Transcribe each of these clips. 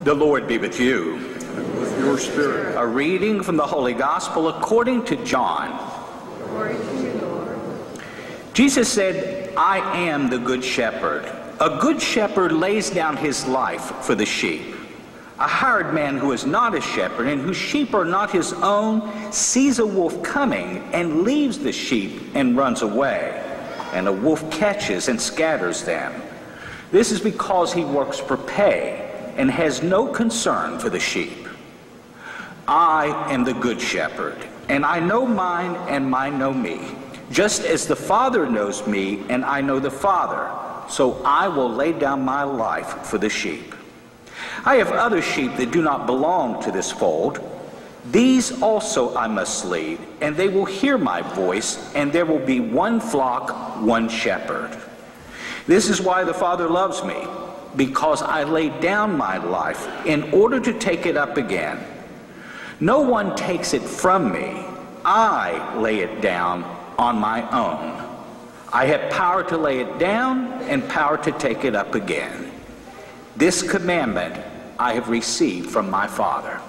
The Lord be with you. And with your spirit. A reading from the Holy Gospel according to John. Glory to you, Lord. Jesus said, I am the good shepherd. A good shepherd lays down his life for the sheep. A hired man who is not a shepherd and whose sheep are not his own sees a wolf coming and leaves the sheep and runs away. And a wolf catches and scatters them. This is because he works for pay and has no concern for the sheep. I am the good shepherd, and I know mine and mine know me, just as the Father knows me and I know the Father, so I will lay down my life for the sheep. I have other sheep that do not belong to this fold. These also I must lead, and they will hear my voice, and there will be one flock, one shepherd. This is why the Father loves me, because I laid down my life in order to take it up again. No one takes it from me. I lay it down on my own. I have power to lay it down and power to take it up again. This commandment I have received from my Father.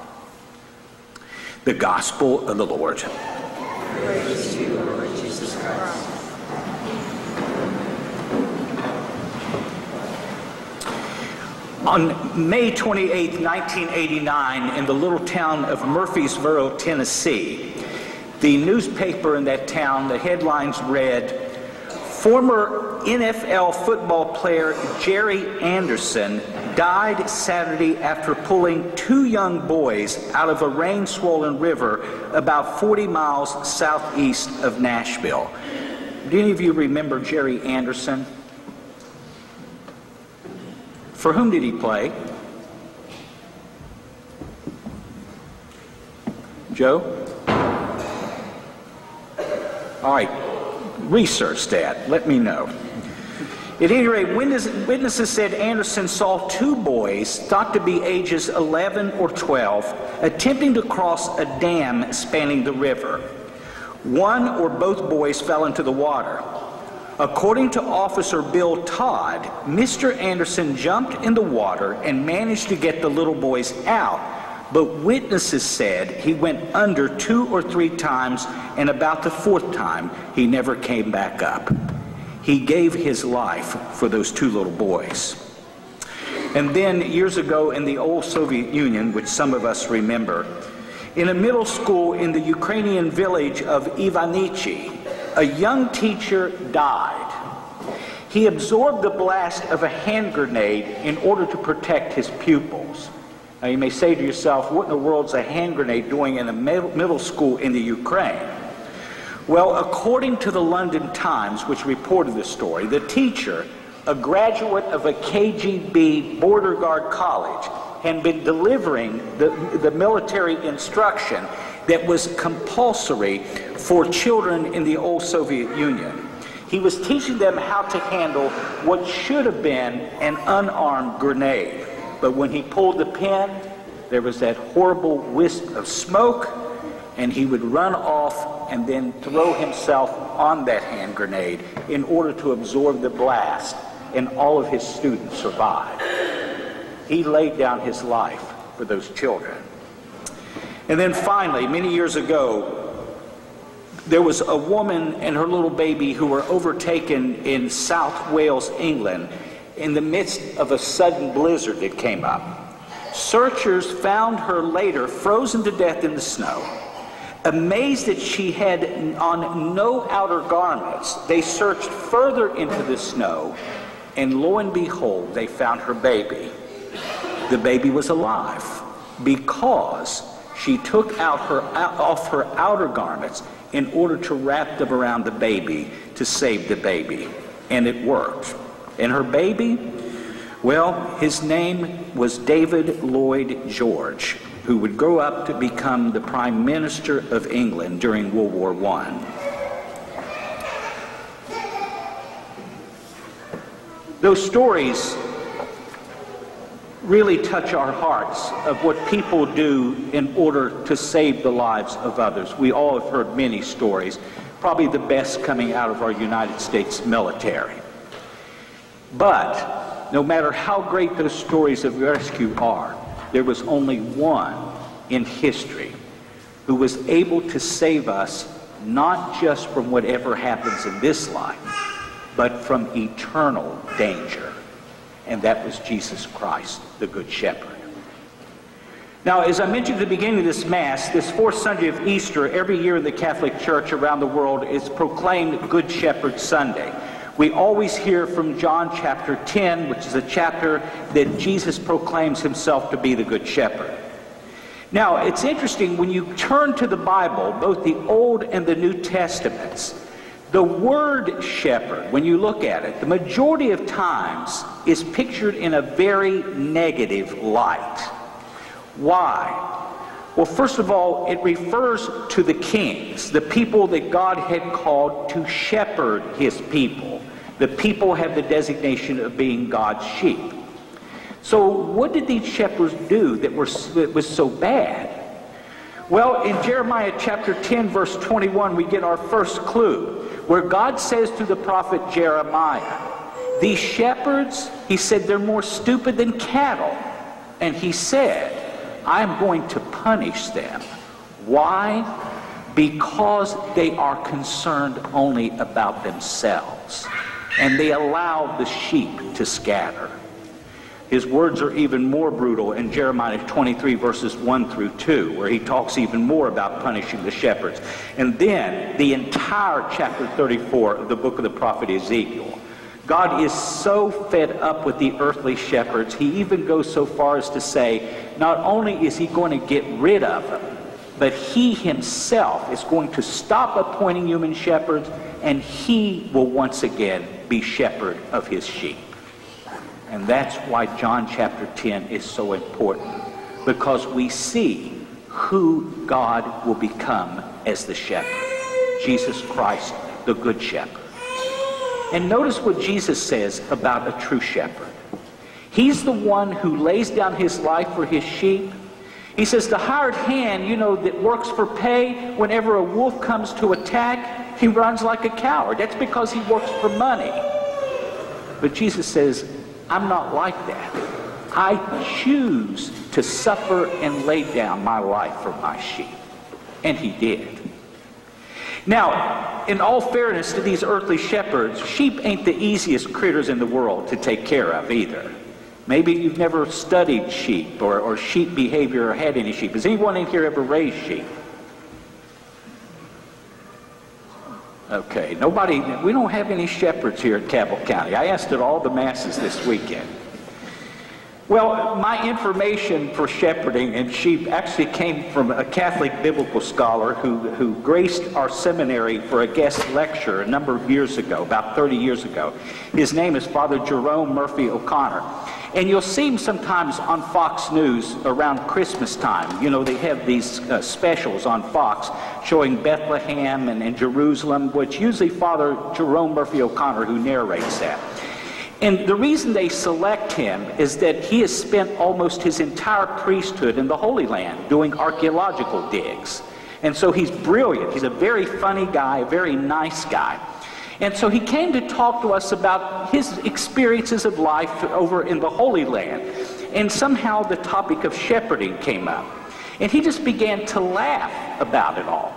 The Gospel of the Lord. Praise to you, Lord Jesus Christ. On May 28, 1989, in the little town of Murfreesboro, Tennessee, the newspaper in that town, the headlines read, former NFL football player Jerry Anderson died Saturday after pulling two young boys out of a rain-swollen river about 40 miles southeast of Nashville. Do any of you remember Jerry Anderson? For whom did he play? Joe? All right, research that. Let me know. At any rate, witnesses said Anderson saw two boys, thought to be ages 11 or 12, attempting to cross a dam spanning the river. One or both boys fell into the water. According to Officer Bill Todd, Mr. Anderson jumped in the water and managed to get the little boys out, but witnesses said he went under 2 or 3 times, and about the 4th time, he never came back up. He gave his life for those 2 little boys. And then, years ago in the old Soviet Union, which some of us remember, in a middle school in the Ukrainian village of Ivanichi, a young teacher died. He absorbed the blast of a hand grenade in order to protect his pupils. Now you may say to yourself, what in the world is a hand grenade doing in a middle school in the Ukraine? Well, according to the London Times, which reported the story, the teacher, a graduate of a KGB border guard college, had been delivering the military instruction that was compulsory for children in the old Soviet Union. He was teaching them how to handle what should have been an unarmed grenade. But when he pulled the pin, there was that horrible wisp of smoke, and he would run off and then throw himself on that hand grenade in order to absorb the blast, and all of his students survived. He laid down his life for those children. And then finally, many years ago, there was a woman and her little baby who were overtaken in South Wales, England, in the midst of a sudden blizzard that came up. Searchers found her later frozen to death in the snow. Amazed that she had on no outer garments, they searched further into the snow, and lo and behold, they found her baby. The baby was alive because she took off her outer garments in order to wrap them around the baby to save the baby. And it worked. And her baby, well, his name was David Lloyd George, who would grow up to become the Prime Minister of England during World War I. Those stories really touch our hearts of what people do in order to save the lives of others. We all have heard many stories, probably the best coming out of our United States military. But no matter how great those stories of rescue are, there was only one in history who was able to save us not just from whatever happens in this life, but from eternal danger. And that was Jesus Christ, the Good Shepherd. Now, as I mentioned at the beginning of this Mass, this fourth Sunday of Easter, every year in the Catholic Church around the world is proclaimed Good Shepherd Sunday. We always hear from John chapter 10, which is a chapter that Jesus proclaims himself to be the Good Shepherd. Now, it's interesting, when you turn to the Bible, both the Old and the New Testaments, the word shepherd, when you look at it, the majority of times is pictured in a very negative light. Why? Well, first of all, it refers to the kings, the people that God had called to shepherd his people. The people have the designation of being God's sheep. So what did these shepherds do that was so bad? Well, in Jeremiah chapter 10, verse 21, we get our first clue, where God says to the prophet Jeremiah, these shepherds, he said, they're more stupid than cattle. And he said, I'm going to punish them. Why? Because they are concerned only about themselves. And they allow the sheep to scatter. His words are even more brutal in Jeremiah 23, verses 1 through 2, where he talks even more about punishing the shepherds. And then the entire chapter 34 of the book of the prophet Ezekiel. God is so fed up with the earthly shepherds, he even goes so far as to say, not only is he going to get rid of them, but he himself is going to stop appointing human shepherds, and he will once again be shepherd of his sheep. And that's why John chapter 10 is so important, because we see who God will become as the shepherd. Jesus Christ, the Good Shepherd. And notice what Jesus says about a true shepherd. He's the one who lays down his life for his sheep. He says the hired hand, that works for pay, whenever a wolf comes to attack, he runs like a coward. That's because he works for money. But Jesus says, I'm not like that. I choose to suffer and lay down my life for my sheep. And he did. Now, in all fairness to these earthly shepherds, sheep ain't the easiest critters in the world to take care of either. Maybe you've never studied sheep or sheep behavior or had any sheep. Has anyone in here ever raised sheep? Okay, nobody, we don't have any shepherds here at Cabell County. I asked at all the masses this weekend. Well, my information for shepherding and sheep actually came from a Catholic biblical scholar who graced our seminary for a guest lecture a number of years ago, about 30 years ago. His name is Father Jerome Murphy O'Connor. And you'll see him sometimes on Fox News around Christmas time. They have these specials on Fox showing Bethlehem and Jerusalem, which usually Father Jerome Murphy O'Connor who narrates that. And the reason they select him is that he has spent almost his entire priesthood in the Holy Land doing archaeological digs. And so he's brilliant. He's a very funny guy, a very nice guy. And so he came to talk to us about his experiences of life over in the Holy Land. And somehow the topic of shepherding came up. And he just began to laugh about it all.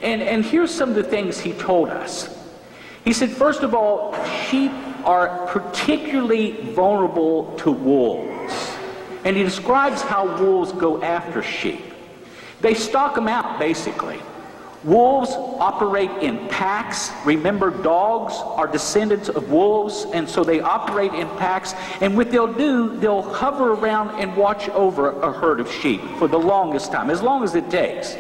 And here's some of the things he told us. He said, first of all, sheep are particularly vulnerable to wolves. And he describes how wolves go after sheep. They stalk them out, basically. Wolves operate in packs. Remember, dogs are descendants of wolves, and so they operate in packs. And what they'll do, they'll hover around and watch over a herd of sheep for the longest time, as long as it takes.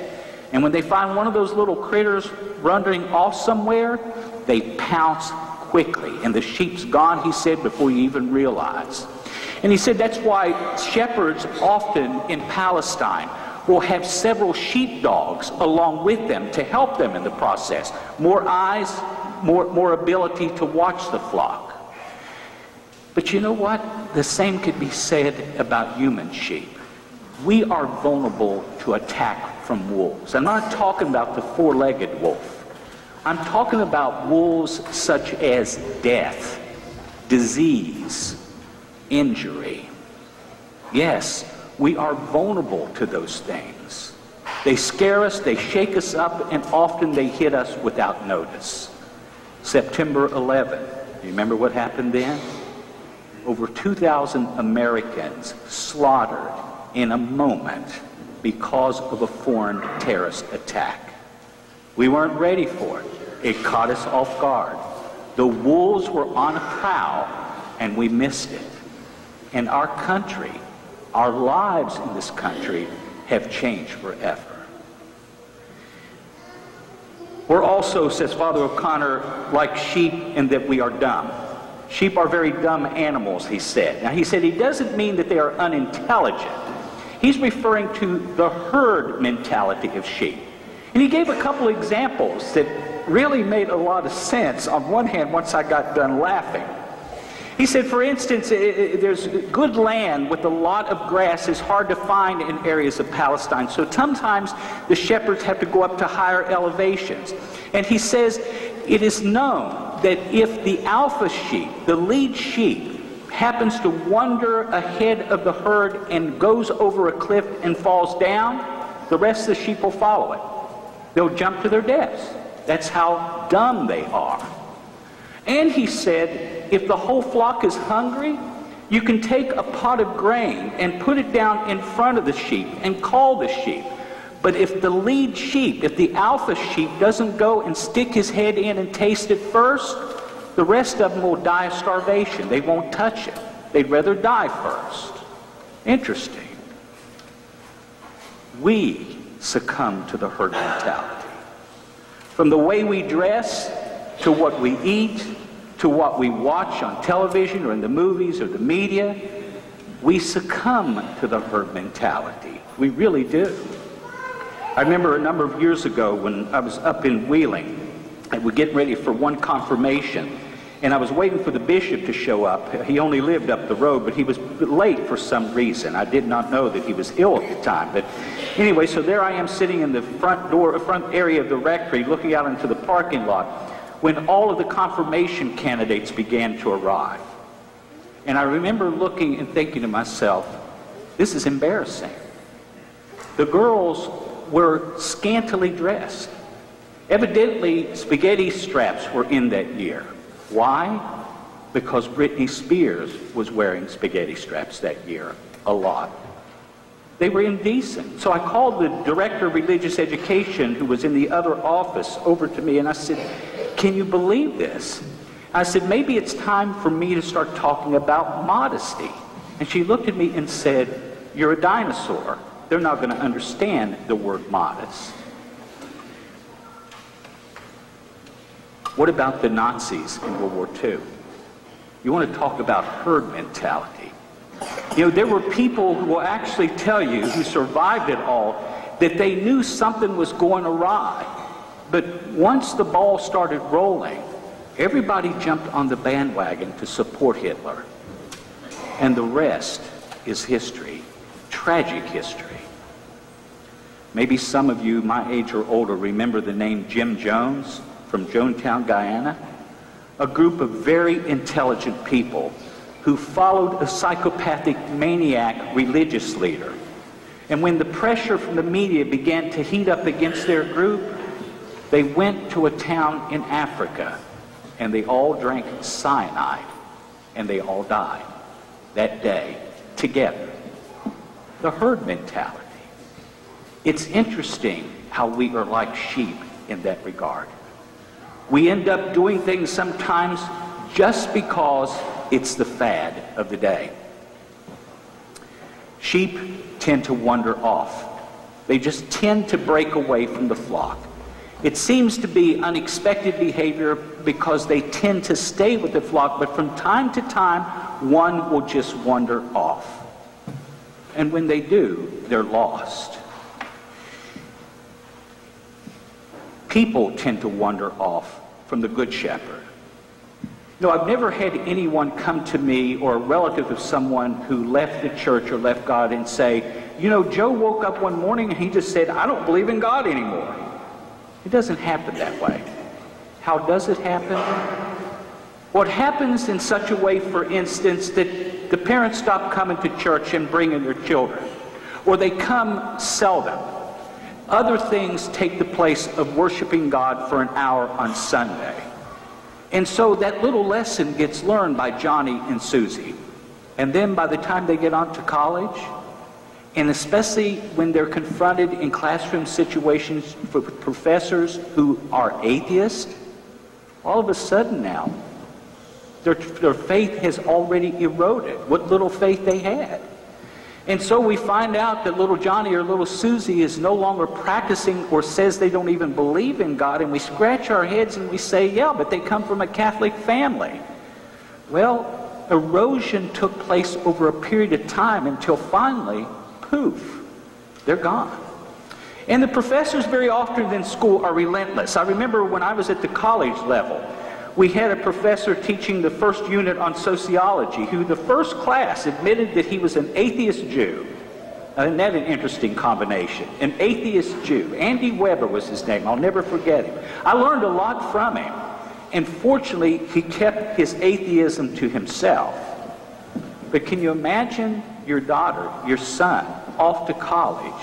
And when they find one of those little critters wandering off somewhere, they pounce quickly. And the sheep's gone, he said, before you even realize. And he said that's why shepherds often in Palestine will have several sheepdogs along with them to help them in the process. More eyes, more ability to watch the flock. But you know what? The same could be said about human sheep. We are vulnerable to attack from wolves. I'm not talking about the four-legged wolf. I'm talking about wolves such as death, disease, injury. Yes, We are vulnerable to those things. They scare us, they shake us up, and often they hit us without notice. September 11, you remember what happened then? Over 2,000 Americans slaughtered in a moment because of a foreign terrorist attack. We weren't ready for it. It caught us off guard. The wolves were on a prowl, and we missed it. And our country, our lives in this country, have changed forever. We're also, says Father O'Connor, like sheep in that we are dumb. Sheep are very dumb animals, he said. Now, he said he doesn't mean that they are unintelligent. He's referring to the herd mentality of sheep. And he gave a couple examples that really made a lot of sense. On one hand, once I got done laughing. He said, for instance, there's good land with a lot of grass is hard to find in areas of Palestine. So sometimes the shepherds have to go up to higher elevations. And he says, it is known that if the alpha sheep, the lead sheep, happens to wander ahead of the herd and goes over a cliff and falls down, the rest of the sheep will follow it. They'll jump to their deaths. That's how dumb they are. And he said, if the whole flock is hungry, you can take a pot of grain and put it down in front of the sheep and call the sheep. But if the lead sheep, if the alpha sheep doesn't go and stick his head in and taste it first, the rest of them will die of starvation. They won't touch it. They'd rather die first. Interesting. We succumb to the herd mentality. From the way we dress, to what we eat, to what we watch on television or in the movies or the media, we succumb to the herd mentality. We really do. I remember a number of years ago when I was up in Wheeling, and we're getting ready for one confirmation, and I was waiting for the bishop to show up. He only lived up the road, but he was late for some reason. I did not know that he was ill at the time. But anyway, so there I am sitting in the front area of the rectory, looking out into the parking lot, when all of the confirmation candidates began to arrive. And I remember looking and thinking to myself, this is embarrassing. The girls were scantily dressed. Evidently, spaghetti straps were in that year. Why? Because Britney Spears was wearing spaghetti straps that year a lot. They were indecent. So I called the director of religious education, who was in the other office, over to me, and I said, can you believe this? I said, maybe it's time for me to start talking about modesty. And she looked at me and said, you're a dinosaur. They're not going to understand the word modest. What about the Nazis in World War II? You want to talk about herd mentality. You know, there were people who will actually tell you, who survived it all, that they knew something was going awry. But once the ball started rolling, everybody jumped on the bandwagon to support Hitler. And the rest is history, tragic history. Maybe some of you, my age or older, remember the name Jim Jones from Jonestown, Guyana. A group of very intelligent people who followed a psychopathic maniac religious leader. And when the pressure from the media began to heat up against their group, they went to a town in Africa, and they all drank cyanide, and they all died that day together. The herd mentality. It's interesting how we are like sheep in that regard. We end up doing things sometimes just because it's the fad of the day. Sheep tend to wander off. They just tend to break away from the flock. It seems to be unexpected behavior because they tend to stay with the flock, but from time to time, one will just wander off. And when they do, they're lost. People tend to wander off from the Good Shepherd. No, I've never had anyone come to me or a relative of someone who left the church or left God and say, you know, Joe woke up one morning and he just said, I don't believe in God anymore. It doesn't happen that way. How does it happen? Well, it happens in such a way, for instance, that the parents stop coming to church and bringing their children. or they come seldom. Other things take the place of worshiping God for an hour on Sunday. And so that little lesson gets learned by Johnny and Susie. And then by the time they get on to college, and especially when they're confronted in classroom situations with professors who are atheists, all of a sudden now, their faith has already eroded, what little faith they had. And so we find out that little Johnny or little Susie is no longer practicing or says they don't even believe in God, and we scratch our heads and we say, yeah, but they come from a Catholic family. Well, erosion took place over a period of time until finally, poof, they're gone. And the professors very often in school are relentless. I remember when I was at the college level, we had a professor teaching the first unit on sociology who the first class admitted that he was an atheist Jew. Isn't that an interesting combination? An atheist Jew. Andy Weber was his name. I'll never forget him. I learned a lot from him. And fortunately, he kept his atheism to himself. But can you imagine your daughter, your son, off to college,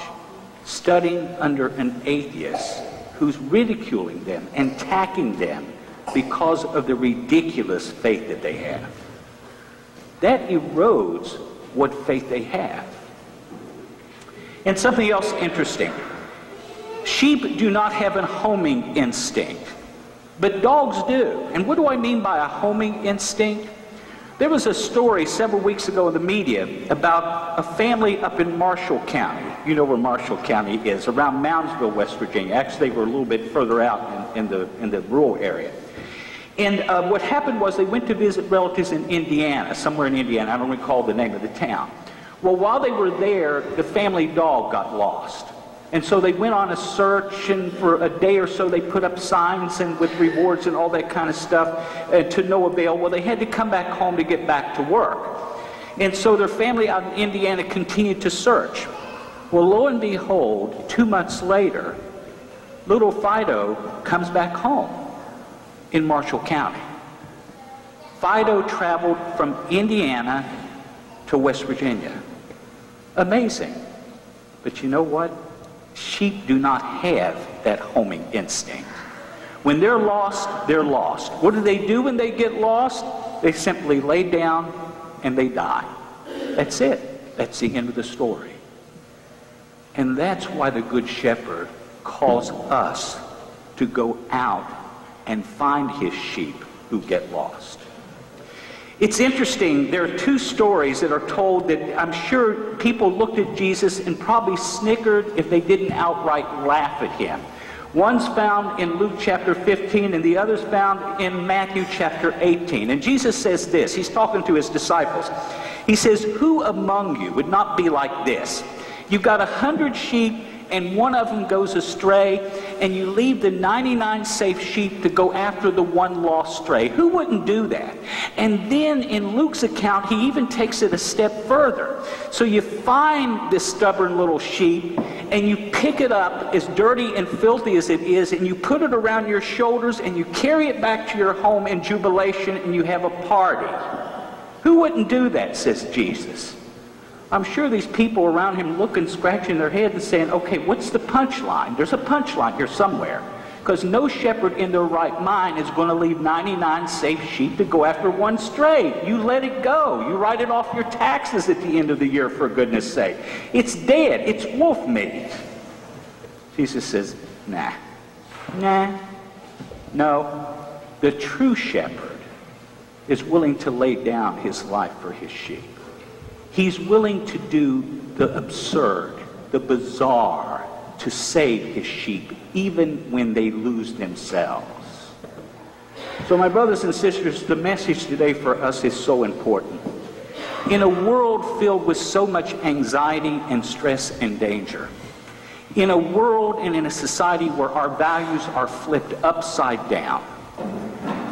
studying under an atheist who's ridiculing them and attacking them because of the ridiculous faith that they have? That erodes what faith they have. And something else interesting. Sheep do not have a homing instinct, but dogs do. And what do I mean by a homing instinct? There was a story several weeks ago in the media about a family up in Marshall County. You know where Marshall County is, around Moundsville, West Virginia. Actually, they were a little bit further out in the rural area. And what happened was they went to visit relatives in Indiana, somewhere in Indiana. I don't recall the name of the town. Well, while they were there, the family dog got lost. And so they went on a search, and for a day or so they put up signs and with rewards and all that kind of stuff to no avail. Well, they had to come back home to get back to work. And so their family out in Indiana continued to search. Well, lo and behold, 2 months later, little Fido comes back home in Marshall County. Fido traveled from Indiana to West Virginia. Amazing. But you know what? Sheep do not have that homing instinct. When they're lost, they're lost. What do when they get lost? They simply lay down and they die. That's it. That's the end of the story. And that's why the Good Shepherd calls us to go out and find his sheep who get lost. It's interesting, there are two stories that are told that I'm sure people looked at Jesus and probably snickered if they didn't outright laugh at him. One's found in Luke chapter 15 and the other's found in Matthew chapter 18. And Jesus says this, he's talking to his disciples. He says, who among you would not be like this? You've got 100 sheep and one of them goes astray, and you leave the 99 safe sheep to go after the one lost stray. Who wouldn't do that? And then in Luke's account, he even takes it a step further. So you find this stubborn little sheep, and you pick it up, as dirty and filthy as it is, and you put it around your shoulders, and you carry it back to your home in jubilation, and you have a party. Who wouldn't do that, says Jesus. I'm sure these people around him looking, scratching their head and saying, okay, what's the punchline? There's a punchline here somewhere. Because no shepherd in their right mind is going to leave 99 safe sheep to go after one stray. You let it go. You write it off your taxes at the end of the year, for goodness sake. It's dead. It's wolf meat. Jesus says, nah. No. The true shepherd is willing to lay down his life for his sheep. He's willing to do the absurd, the bizarre, to save his sheep, even when they lose themselves. So my brothers and sisters, the message today for us is so important. In a world filled with so much anxiety and stress and danger, in a world and in a society where our values are flipped upside down,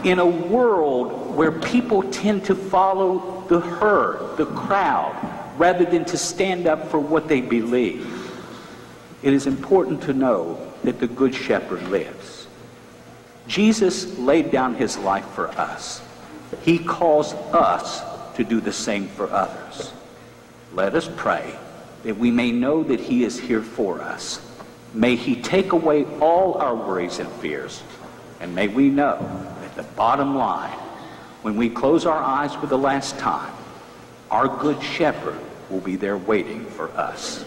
in a world where people tend to follow the herd, the crowd, rather than to stand up for what they believe, it is important to know that the Good Shepherd lives. Jesus laid down his life for us. He calls us to do the same for others. Let us pray that we may know that he is here for us. May he take away all our worries and fears, and may we know at the bottom line, when we close our eyes for the last time, our good shepherd will be there waiting for us.